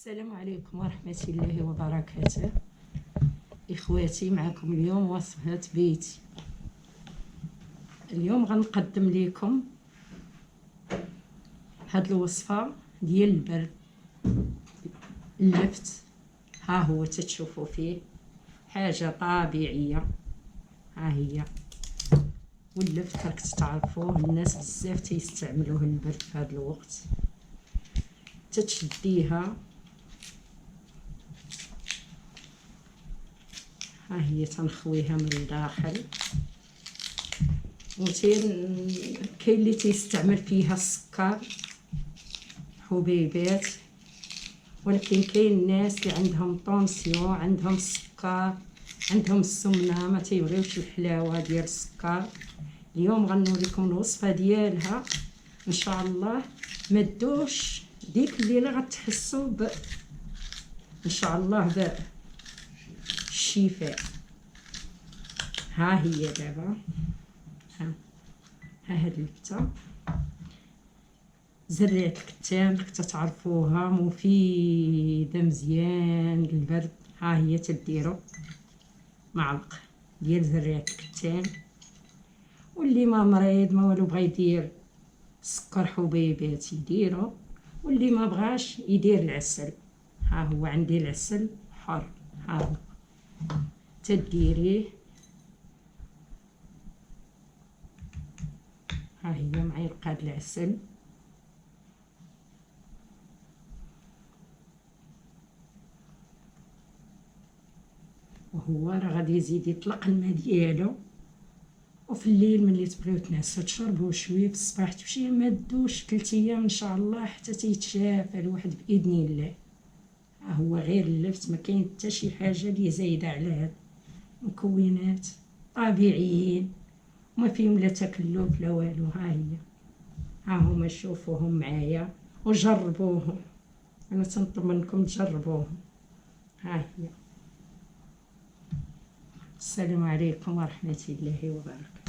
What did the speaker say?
السلام عليكم ورحمة الله وبركاته. إخواتي، معكم اليوم وصفة بيتي. اليوم غنقدم لكم هاد الوصفة ديال البرد. اللفت ها هو تتشوفوا فيه حاجة طبيعية، ها هي. واللفت راك تعرفوه الناس بزاف تيستعملوه البرد في هاد الوقت. تتشديها، ها هي تنخويها من الداخل. كاين اللي تيستعمل فيها السكر، حبيبات، ولكن كاين الناس اللي عندهم طونسيون، عندهم السكر، عندهم السمنه، ما تيبغيوش الحلاوه ديال السكر. اليوم غنوريكم الوصفه ديالها ان شاء الله. ما تدوش ديك الليله غتحسوا ان شاء الله بالشفاء. ها هي دابا، ها هاد اللفته زريعة الكتان راك تعرفوها، مفيده مزيان للبرد. ها هي تديروا معلقه ديال زريعة الكتان، واللي ما مريض ما والو بغى يدير سكر حبيبات يديروا، واللي ما بغاش يدير العسل. ها هو عندي العسل حر، ها هو تديريه. ها هي معلقه د العسل، وهو راه غادي يزيد يطلق الماء ديالو. وفي الليل ملي تبغيو تنعسو تشربوه شويه، في الصباح تمشي. ما دوش 3 ايام ان شاء الله حتى تيتشافى الواحد باذن الله. ها هو غير اللفت، ما كاين حتى شي حاجه اللي زايده على هاد مكونات طبيعيين، وما فيهم لا تكلف لا والو. ها هي، ها هما شوفوهم معايا وجربوهم. انا تنطلب منكم تجربوهم. ها هي. السلام عليكم ورحمة الله وبركاته.